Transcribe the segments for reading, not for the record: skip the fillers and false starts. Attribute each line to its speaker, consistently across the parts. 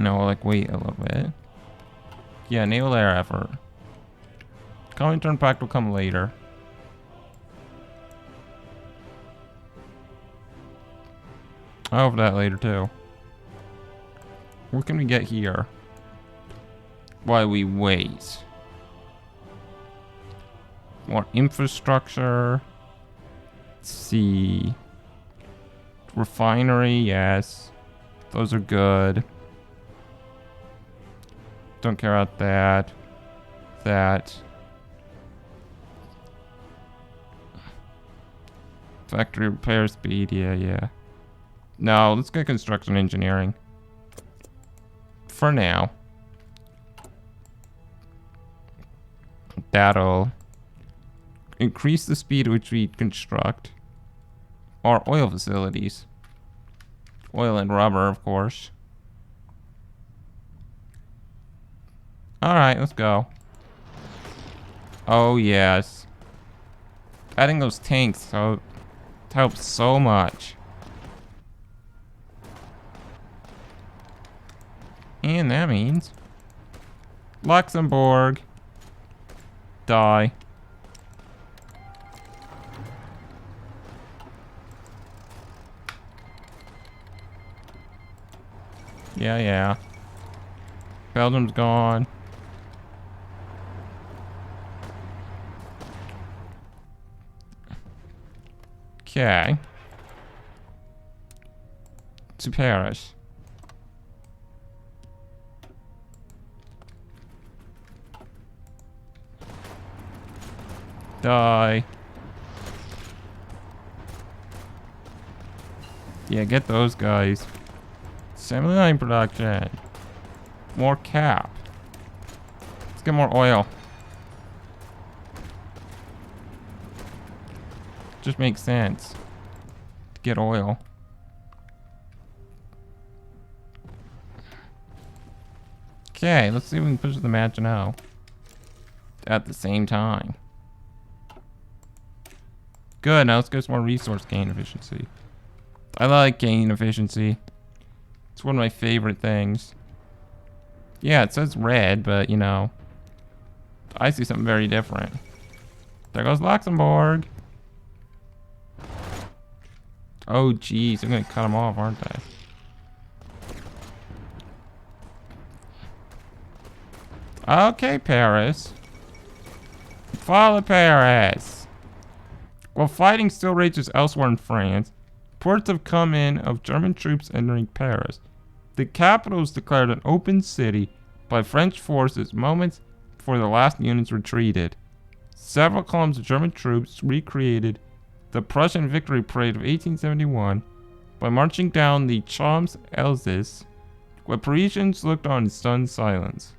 Speaker 1: No, like wait a little bit. Yeah, naval air effort. Coming turn pact will come later. I'll have that later too. What can we get here? While we wait. More infrastructure. Let's see. Refinery, yes. Those are good. Don't care about that. That. Factory repair speed, yeah. No, let's get construction engineering. For now. That'll increase the speed at which we construct our oil facilities. Oil and rubber, of course. Alright, let's go. Oh, yes. Adding those tanks helps so much. And that means Luxembourg. Die. Yeah. Belgium's gone. Okay. To Paris. Die. Yeah, get those guys. Assembly line production. More cap. Let's get more oil. Just makes sense to get oil. Okay, let's see if we can push the match now at the same time. Good, now let's get some more resource gain efficiency. I like gain efficiency. It's one of my favorite things. Yeah, it says red, but you know, I see something very different. There goes Luxembourg. Oh, geez, they're gonna cut them off, aren't they? Okay, Paris. Follow Paris. While fighting still rages elsewhere in France, reports have come in of German troops entering Paris. The capital was declared an open city by French forces moments before the last units retreated. Several columns of German troops recreated the Prussian victory parade of 1871 by marching down the Champs-Élysées, where Parisians looked on in stunned silence.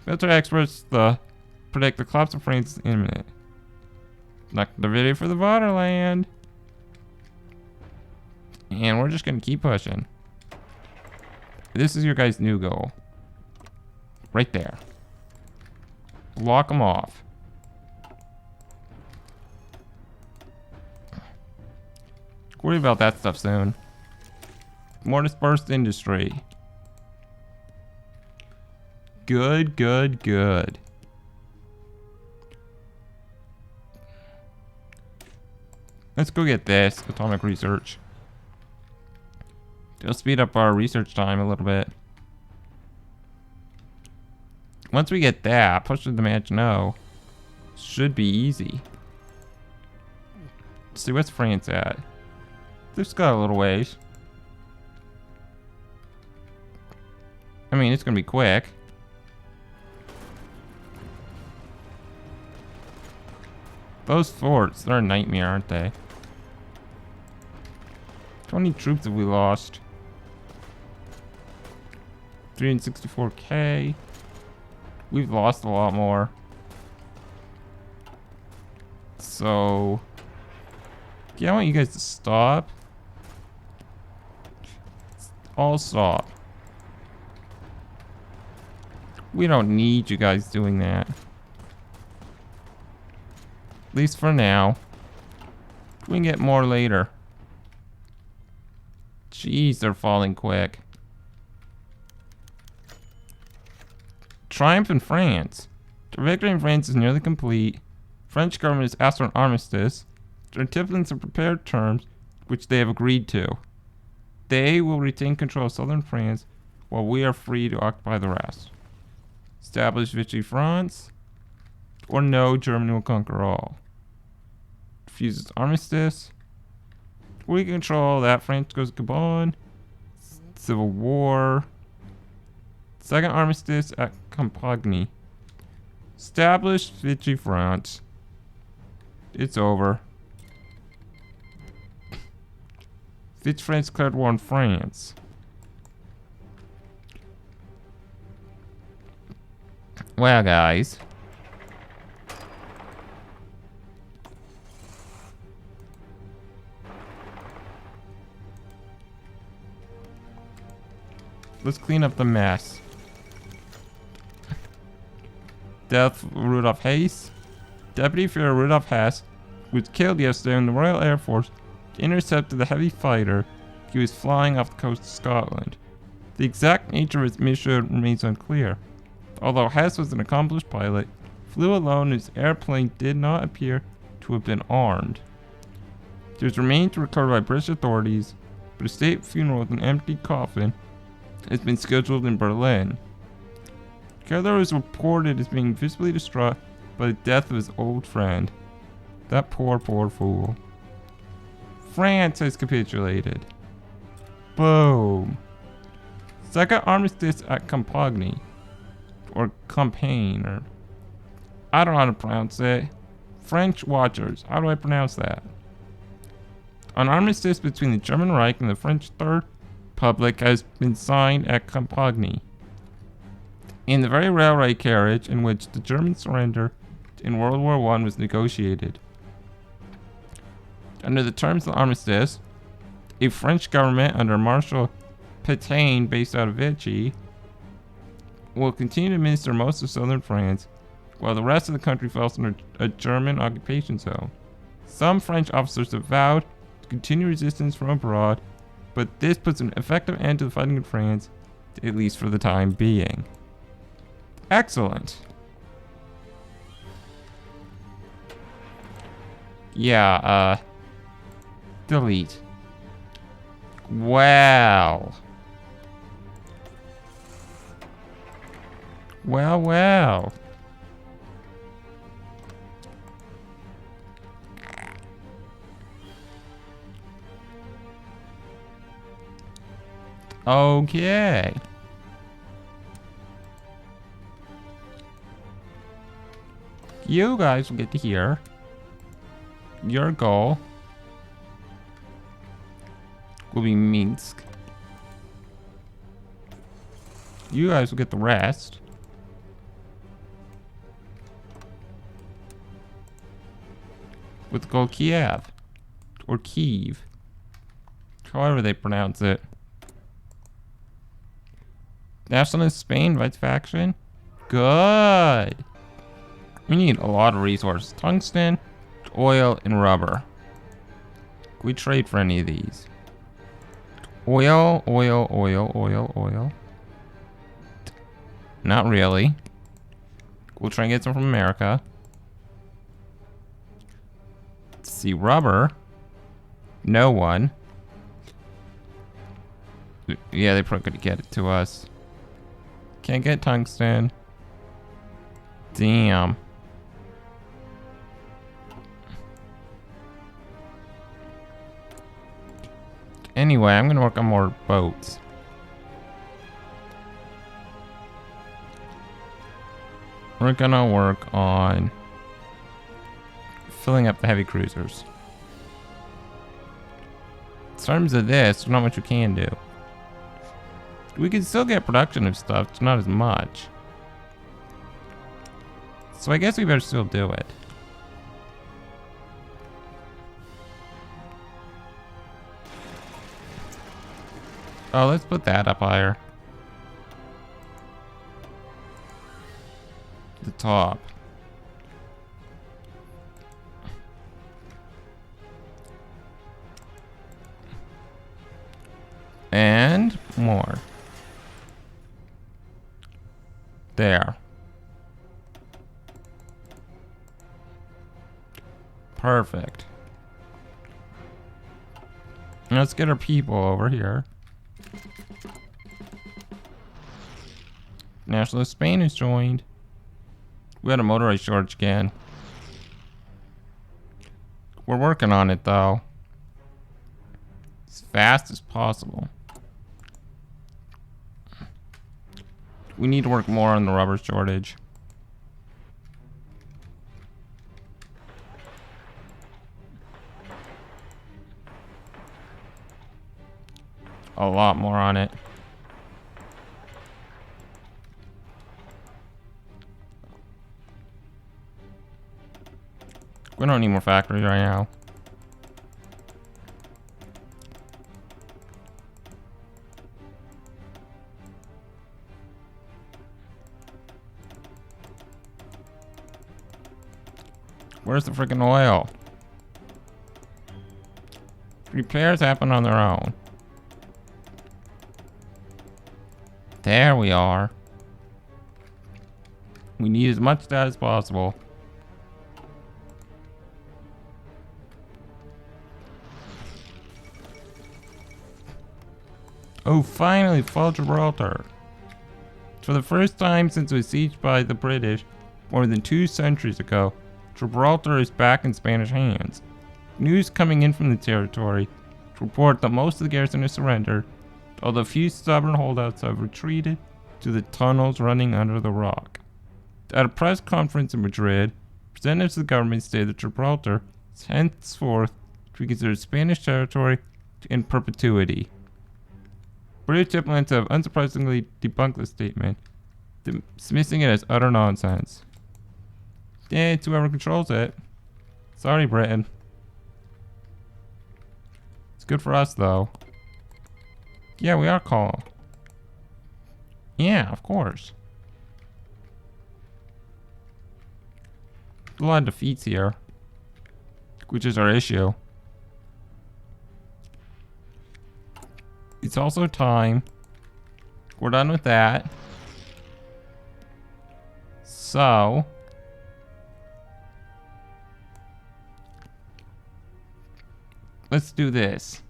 Speaker 1: Military experts predict the collapse of France is imminent. Not the video for the Vaterland. And we're just gonna keep pushing. This is your guys' new goal. Right there. Block them off. Worry about that stuff soon. More dispersed industry. Good. Let's go get this atomic research. It'll speed up our research time a little bit. Once we get that, push the match no. Should be easy. Let's see, what's France at? They've got a little ways. I mean, it's gonna be quick. Those forts, they're a nightmare, aren't they? How many troops have we lost? 364k. We've lost a lot more. So, yeah, I want you guys to stop. All stop. We don't need you guys doing that. At least for now. We can get more later. Jeez, they're falling quick. Triumph in France. The victory in France is nearly complete. French government has asked for an armistice. The antipodes have prepared terms which they have agreed to. They will retain control of southern France while we are free to occupy the rest. Establish Vichy France, or no, Germany will conquer all. Refuses armistice. We control that. France goes to Gabon. Civil War. Second armistice at Compiègne. Established Vichy France. It's over. Vichy France declared war on France. Well, guys. Let's clean up the mess. Death of Rudolf Hess. Deputy Führer Rudolf Hess was killed yesterday when the Royal Air Force intercepted the heavy fighter he was flying off the coast of Scotland. The exact nature of his mission remains unclear. Although Hess was an accomplished pilot, flew alone, his airplane did not appear to have been armed. His remains were recovered by British authorities, but a state funeral with an empty coffin has been scheduled in Berlin. Keller was reported as being visibly distraught by the death of his old friend. That poor fool. France has capitulated. Boom. Second armistice at Compiègne. Or Compiègne, or I don't know how to pronounce it. French watchers, how do I pronounce that? An armistice between the German Reich and the French Third Republic has been signed at Compiègne. In the very railway carriage in which the German surrender in World War I was negotiated. Under the terms of the armistice, a French government under Marshal Pétain, based out of Vichy, will continue to administer most of southern France, while the rest of the country falls under a German occupation zone. Some French officers have vowed to continue resistance from abroad, but this puts an effective end to the fighting in France, at least for the time being. Excellent. Yeah, delete. Wow. Well. Okay. You guys will get to hear your goal will be Minsk. You guys will get the rest. With the goal Kiev. Or Kiev. However they pronounce it. Nationalist Spain invites faction. Good. We need a lot of resources. Tungsten, oil, and rubber. Can we trade for any of these? Oil. Not really. We'll try and get some from America. Let's see, rubber. No one. Yeah, they probably could get it to us. Can't get tungsten. Damn. Anyway, I'm gonna work on more boats. We're gonna work on filling up the heavy cruisers. In terms of this, there's not much we can do. We can still get production of stuff, it's not as much. So I guess we better still do it. Oh, let's put that up higher. The top. And more. There. Perfect. Let's get our people over here. Nationalist Spain has joined. We had a motorized shortage again. We're working on it though. As fast as possible. We need to work more on the rubber shortage. A lot more on it. We don't need more factories right now. Where's the freaking oil? Repairs happen on their own. There we are. We need as much data as possible. Oh, finally, fall Gibraltar. For the first time since it was sieged by the British more than 2 centuries ago, Gibraltar is back in Spanish hands. News coming in from the territory report that most of the garrison has surrendered, although a few stubborn holdouts have retreated to the tunnels running under the rock. At a press conference in Madrid, representatives of the government stated that Gibraltar is henceforth to be considered Spanish territory in perpetuity. British diplomats have unsurprisingly debunked this statement, dismissing it as utter nonsense. Yeah, it's whoever controls it. Sorry, Britain. It's good for us, though. Yeah, we are calm. Yeah, of course. A lot of defeats here, which is our issue. It's also time. We're done with that. So, let's do this.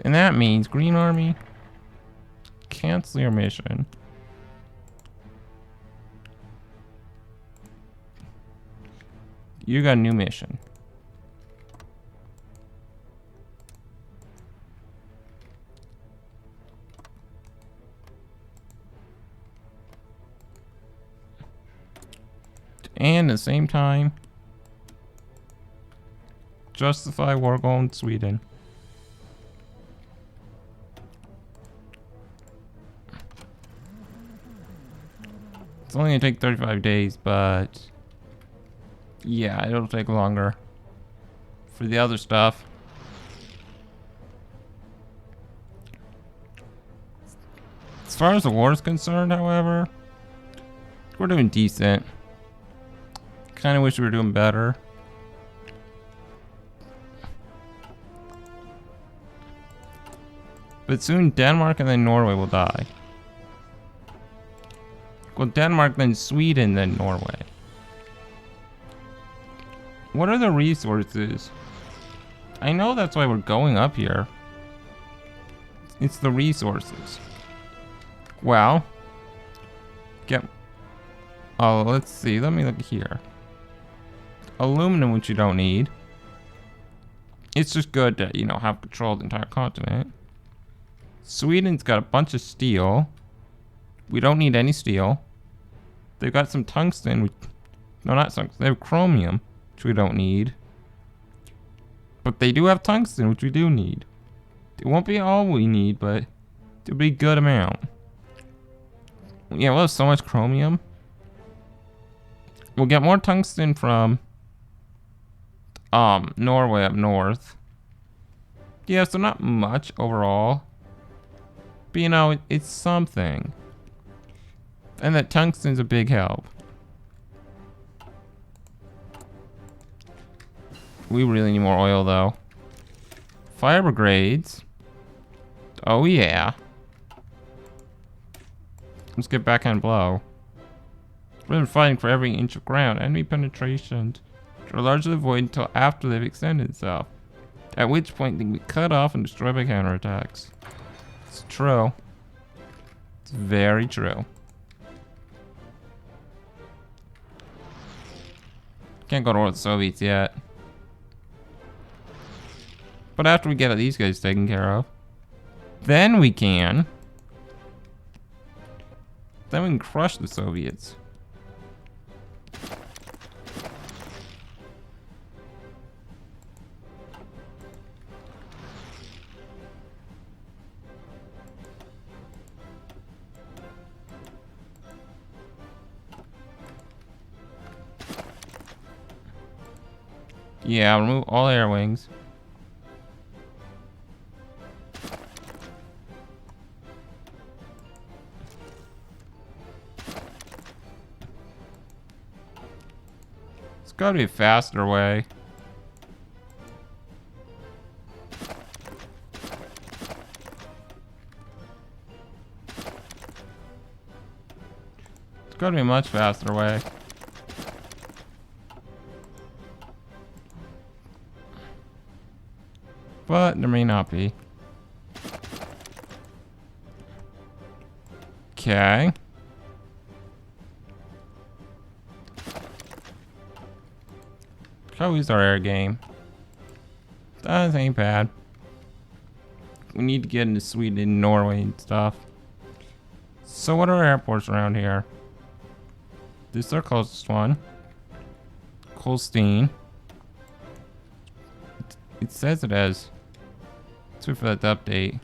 Speaker 1: And that means Green Army, cancel your mission. You got a new mission. And at the same time, justify war goal in Sweden. It's only gonna take 35 days, but yeah, it'll take longer for the other stuff. As far as the war is concerned, however, we're doing decent. Kind of wish we were doing better. But soon Denmark and then Norway will die. Well, Denmark, then Sweden, then Norway. What are the resources? I know that's why we're going up here. It's the resources. Well, oh, let's see. Let me look here. Aluminum, which you don't need. It's just good to, you know, have control of the entire continent. Sweden's got a bunch of steel. We don't need any steel. They've got some tungsten. No, not tungsten. They have chromium, which we don't need. But they do have tungsten, which we do need. It won't be all we need, but it'll be a good amount. Yeah, we'll have so much chromium. We'll get more tungsten from Norway up north. Yeah, so not much overall. But you know, it's something. And that tungsten's a big help. We really need more oil though. Fire brigades. Oh yeah. Let's get backhand blow. We've been fighting for every inch of ground. Enemy penetration are largely avoided until after they've extended itself. At which point they can be cut off and destroyed by counterattacks. It's true. It's very true. Can't go to war with the Soviets yet. But after we get these guys taken care of, then we can. Then we can crush the Soviets. Yeah, remove all air wings. It's gotta be a faster way. It's gotta be a much faster way. But there may not be. Okay. How is our air game? That ain't bad. We need to get into Sweden and Norway and stuff. So what are airports around here? This is our closest one. Holstein. It says it has. Let's wait for that to update.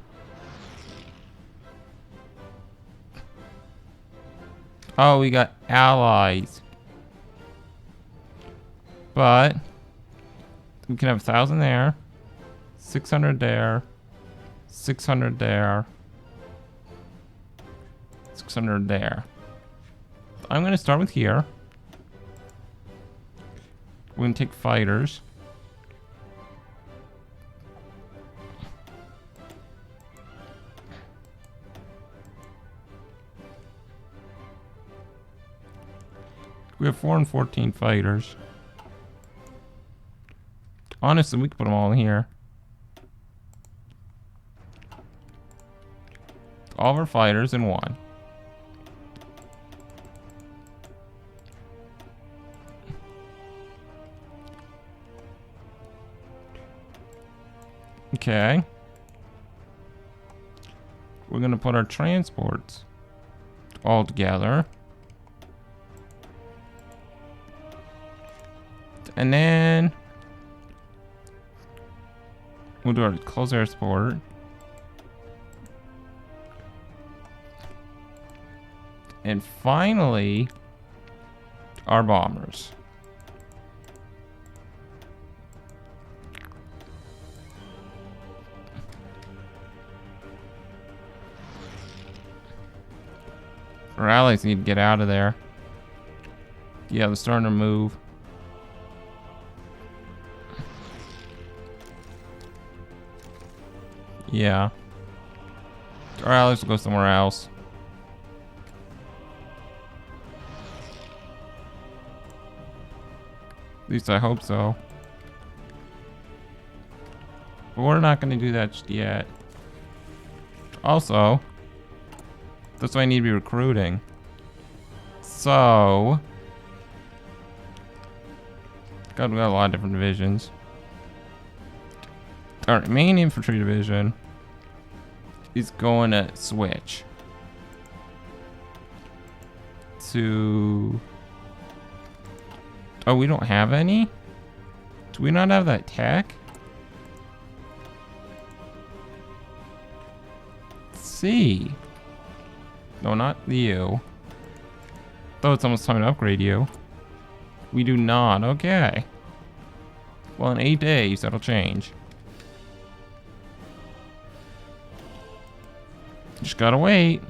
Speaker 1: Oh, we got allies. But we can have 1,000 there, 600 there, 600 there, 600 there. I'm gonna start with here. We're gonna take fighters. We have 414 fighters. Honestly, we could put them all in here. All of our fighters in one. Okay. We're gonna put our transports all together. And then we'll do our close air support. And finally, our bombers. Our allies need to get out of there. Yeah, they're starting to move. Yeah. Our allies will go somewhere else. At least I hope so. But we're not going to do that just yet. Also, that's why I need to be recruiting. So, God, we got a lot of different divisions. Our main infantry division is going to switch to... Oh, we don't have any? Do we not have that tech? Let's see. No, not you. Though it's almost time to upgrade you. We do not. Okay. Well, in 8 days, that'll change. Just gotta wait.